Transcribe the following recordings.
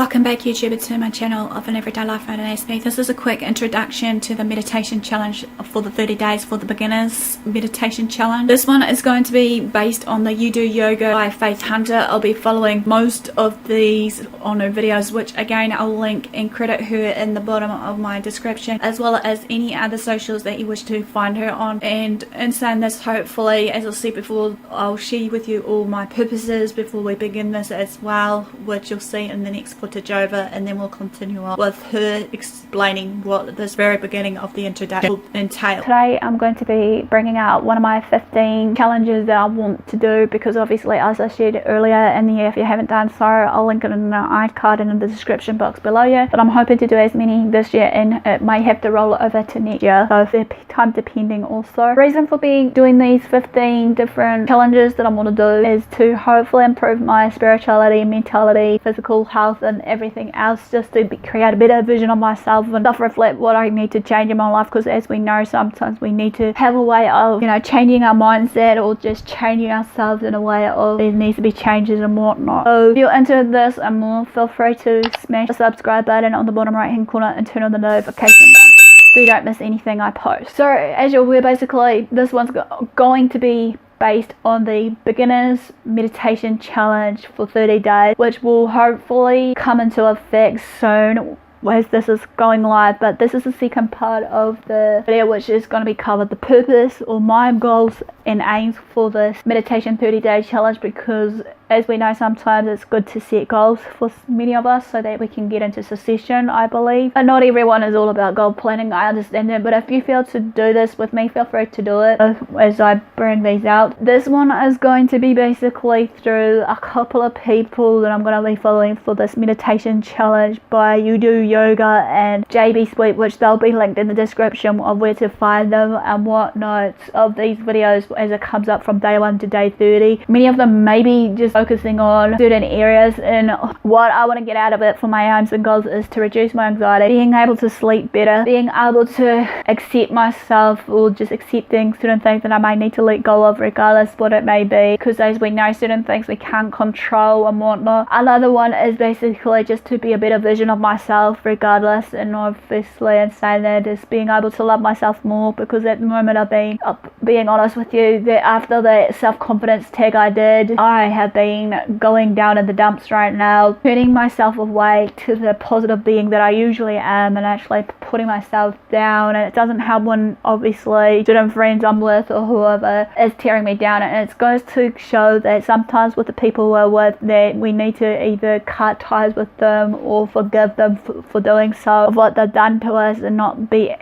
Welcome back YouTuber to my channel of an everyday life mode and Aspie. This is a quick introduction to the meditation challenge for the 30 days for the beginners meditation challenge. This one is going to be based on the YouDoYoga by Faith Hunter. I'll be following most of these on her videos, which again I'll link and credit her in the bottom of my description, as well as any other socials that you wish to find her on. And in saying this, hopefully, as I said before, I'll share with you all my purposes before we begin this as well, which you'll see in the next footage over, and then we'll continue on with her explaining what this very beginning of the introduction will entail. Today I'm going to be bringing out one of my 15 challenges that I want to do, because obviously, as I shared earlier in the year, if you haven't done so, I'll link it in the iCard and in the description box below you. But I'm hoping to do as many this year, and it may have to roll over to next year, so the time depending also. The reason for doing these 15 different challenges that I want to do is to hopefully improve my spirituality, mentality, physical health, and everything else, just to create a better vision of myself and self-reflect what I need to change in my life, because as we know, sometimes we need to have a way of, changing our mindset, or just changing ourselves in a way of there needs to be changes and whatnot. So if you're into this and more, feel free to smash the subscribe button on the bottom right hand corner and turn on the notification bell so you don't miss anything I post. So as you're aware, basically this one's going to be based on the beginners meditation challenge for 30 days, which will hopefully come into effect soon as this is going live. But this is the second part of the video, which is going to be covered the purpose or my goals and aims for this meditation 30-day challenge, because as we know, sometimes it's good to set goals for many of us so that we can get into succession, I believe. And not everyone is all about goal planning, I understand that, but if you feel to do this with me, feel free to do it as I bring these out. This one is going to be basically through a couple of people that I'm going to be following for this meditation challenge by YouDoYoga and JB Sweet, which they'll be linked in the description of where to find them and whatnot of these videos as it comes up from day 1 to day 30. Many of them may be just focusing on certain areas, and what I want to get out of it for my aims and goals is to reduce my anxiety, being able to sleep better, being able to accept myself, or just accepting certain things that I may need to let go of regardless what it may be, because as we know, certain things we can't control and whatnot. Another one is basically just to be a better version of myself regardless, and obviously in saying that is being able to love myself more, because at the moment I've been being honest with you, that after the self-confidence tag I did, I have been going down in the dumps right now, turning myself away to the positive being that I usually am, and actually putting myself down. And it doesn't help when obviously certain friends I'm with or whoever is tearing me down, and it goes to show that sometimes with the people we're with, that we need to either cut ties with them or forgive them for doing so of what they've done to us, and not be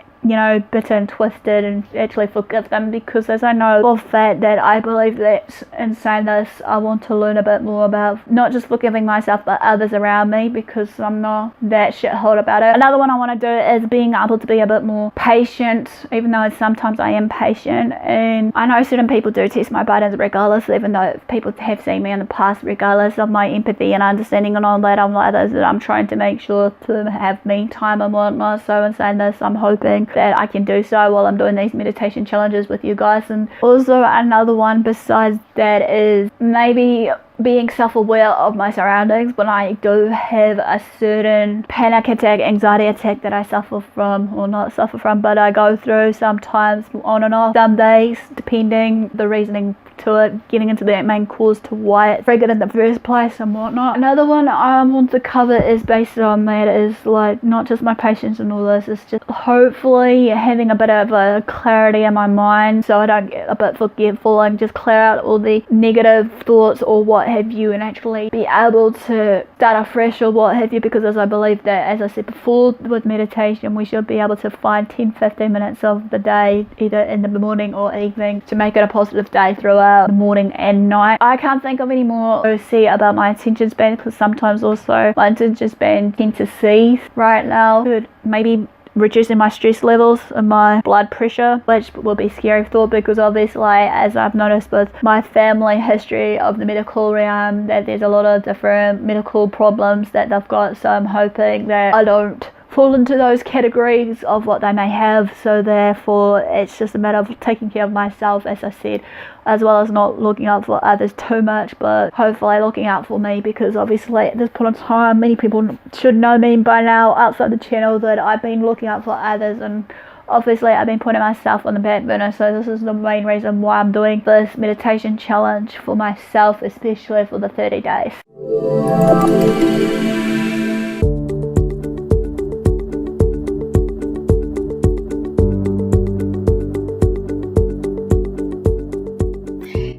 bitter and twisted, and actually forgive them. Because as I know for a fact that I believe that in saying this, I want to learn a bit more about not just forgiving myself but others around me, because I'm not that shithole about it. Another one I want to do is being able to be a bit more patient, even though sometimes I am patient, and I know certain people do test my buttons regardless, even though people have seen me in the past, regardless of my empathy and understanding and all that. I'm like those that I'm trying to make sure to have me time and whatnot. So in saying this, I'm hoping that I can do so while I'm doing these meditation challenges with you guys. And also another one besides that is maybe being self-aware of my surroundings when I do have a certain panic attack, anxiety attack that I suffer from, or not suffer from, but I go through sometimes on and off, some days, depending the reasoning to it, getting into that main cause to why it triggered in the first place and whatnot. Another one I want to cover is based on that is like not just my patience and all this, it's just hopefully having a bit of a clarity in my mind so I don't get a bit forgetful, and just clear out all the negative thoughts or what have you, and actually be able to start afresh or what have you, because as I believe that, as I said before, with meditation we should be able to find 10-15 minutes of the day, either in the morning or evening, to make it a positive day throughout the morning and night. I can't think of any more to see about my attention span, because sometimes also my attention span tend to cease right now. Could maybe reducing my stress levels and my blood pressure, which will be a scary thought, because obviously, as I've noticed with my family history of the medical realm, that there's a lot of different medical problems that they've got. So I'm hoping that I don't fall into those categories of what they may have. So therefore it's just a matter of taking care of myself, as I said, as well as not looking out for others too much, but hopefully looking out for me, because obviously at this point in time many people should know me by now outside the channel that I've been looking out for others, and obviously I've been putting myself on the back burner. So this is the main reason why I'm doing this meditation challenge for myself, especially for the 30 days.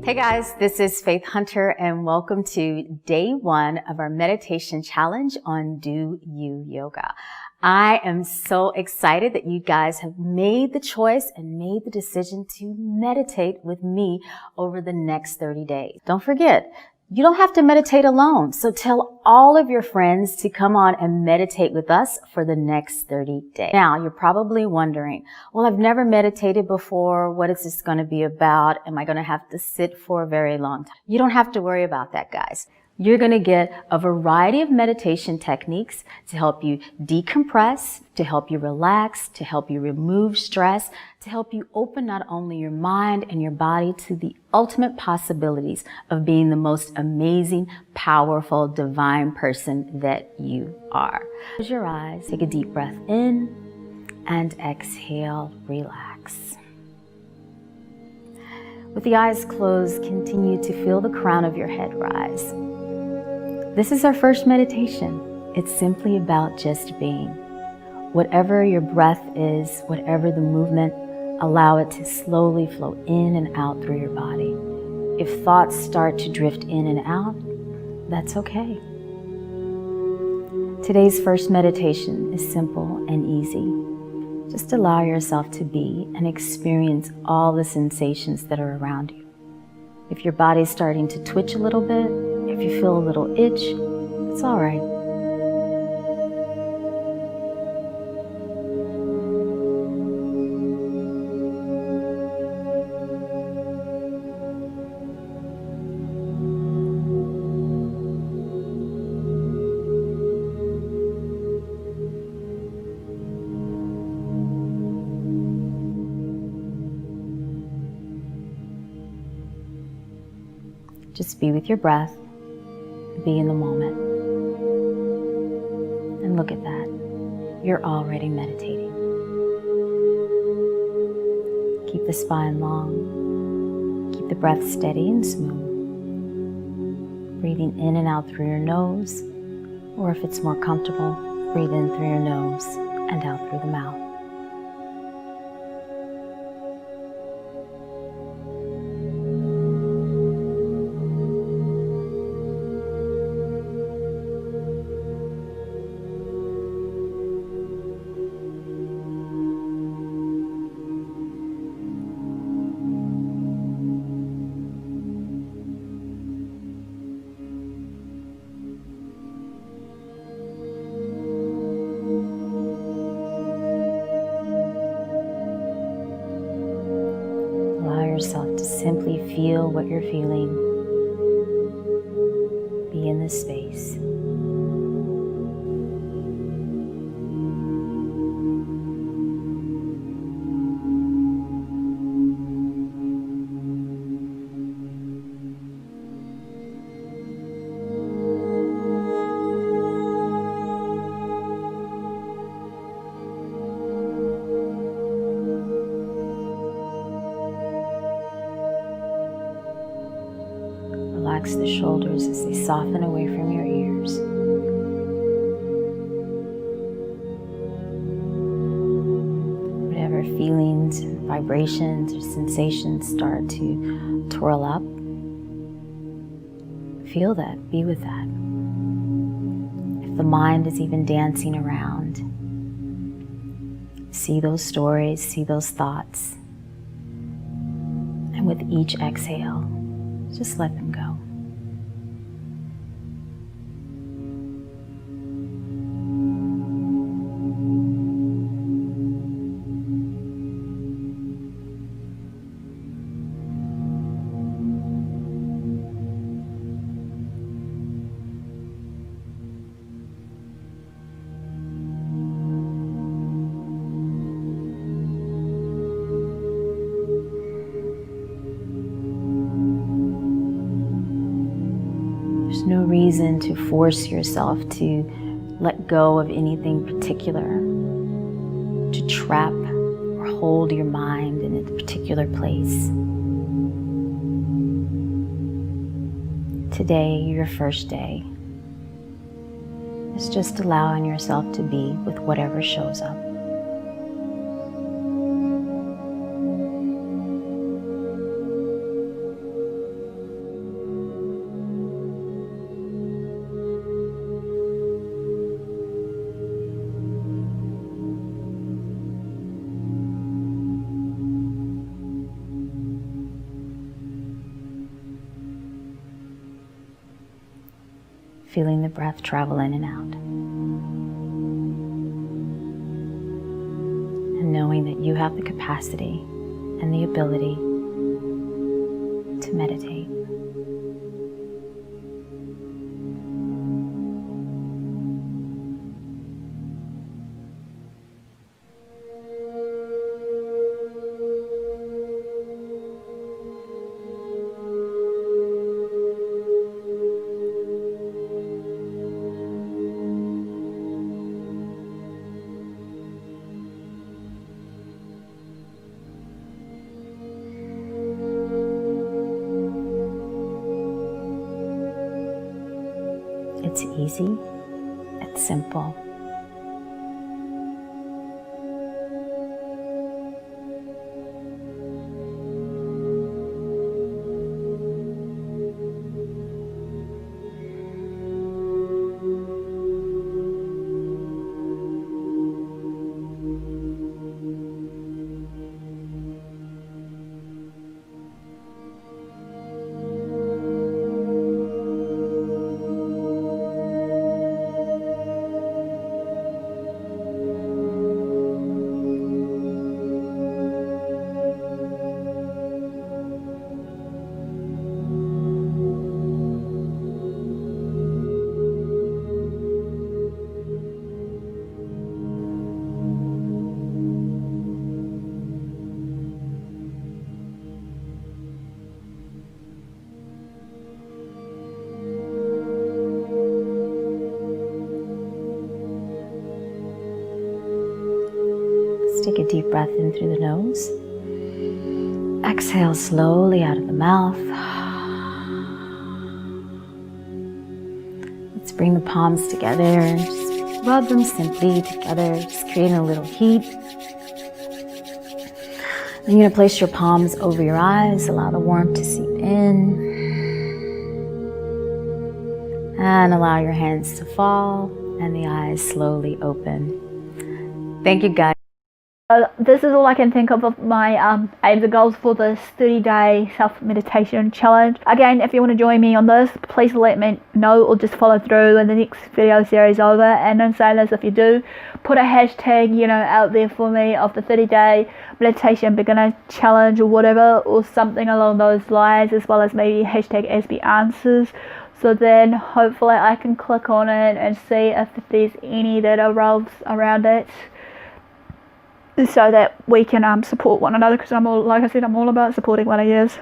Hey guys, this is Faith Hunter and welcome to day 1 of our meditation challenge on Do You Yoga. I am so excited that you guys have made the choice and made the decision to meditate with me over the next 30 days. Don't forget, you don't have to meditate alone. So tell all of your friends to come on and meditate with us for the next 30 days. Now, you're probably wondering, well, I've never meditated before. What is this going to be about? Am I going to have to sit for a very long time? You don't have to worry about that, guys. You're going to get a variety of meditation techniques to help you decompress, to help you relax, to help you remove stress, to help you open not only your mind and your body to the ultimate possibilities of being the most amazing, powerful, divine person that you are. Close your eyes, take a deep breath in, and exhale, relax. With the eyes closed, continue to feel the crown of your head rise. This is our first meditation. It's simply about just being. Whatever your breath is, whatever the movement, allow it to slowly flow in and out through your body. If thoughts start to drift in and out, that's okay. Today's first meditation is simple and easy. Just allow yourself to be and experience all the sensations that are around you. If your body's starting to twitch a little bit, if you feel a little itch, it's all right. Just be with your breath. Be in the moment. And look at that. You're already meditating. Keep the spine long. Keep the breath steady and smooth. Breathing in and out through your nose, or if it's more comfortable, breathe in through your nose and out through the mouth. Yourself to simply feel what you're feeling. Be in this space. Relax the shoulders as they soften away from your ears. Whatever feelings, vibrations, or sensations start to twirl up, feel that, be with that. If the mind is even dancing around, see those stories, see those thoughts, and with each exhale, just let them go. There's no reason to force yourself to let go of anything particular, to trap or hold your mind in a particular place. Today, your first day, is just allowing yourself to be with whatever shows up. Feeling the breath travel in and out. And knowing that you have the capacity and the ability to meditate. It's easy, it's simple. Take a deep breath in through the nose. Exhale slowly out of the mouth. Let's bring the palms together and just rub them simply together, just creating a little heat. Then you're going to place your palms over your eyes, allow the warmth to seep in. And allow your hands to fall and the eyes slowly open. Thank you, guys. This is all I can think of my aims and goals for this 30-day self-meditation challenge. Again, if you want to join me on this, please let me know or just follow through in the next video series over. And then say this, if you do, put a hashtag, out there for me of the 30-day meditation beginner challenge or whatever, or something along those lines, as well as maybe hashtag Aspie answers. So then hopefully I can click on it and see if there's any that revolves around it, so that we can support one another, because I'm all about supporting one of yours,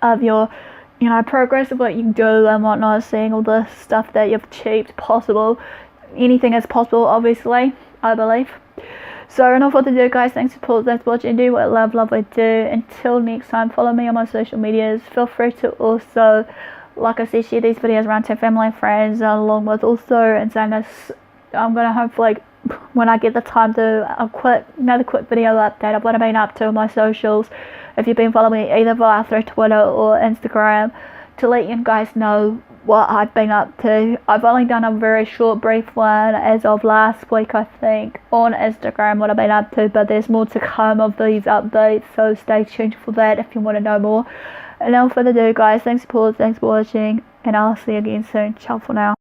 of your progress of what you do and whatnot, seeing all the stuff that you've achieved possible. Anything is possible, obviously, I believe. So enough what to do, guys. Thanks for watching. Do what love we do. Until next time, follow me on my social medias. Feel free to also, like I said, share these videos around to family and friends, along with also, and saying this, I'm going to hopefully, when I get the time, do another quick video update of what I've been up to on my socials. If you've been following me either via through Twitter or Instagram, to let you guys know what I've been up to. I've only done a very short, brief one as of last week, I think, on Instagram, what I've been up to, but there's more to come of these updates, so stay tuned for that if you want to know more. And no further ado, guys, thanks for watching, and I'll see you again soon. Ciao for now.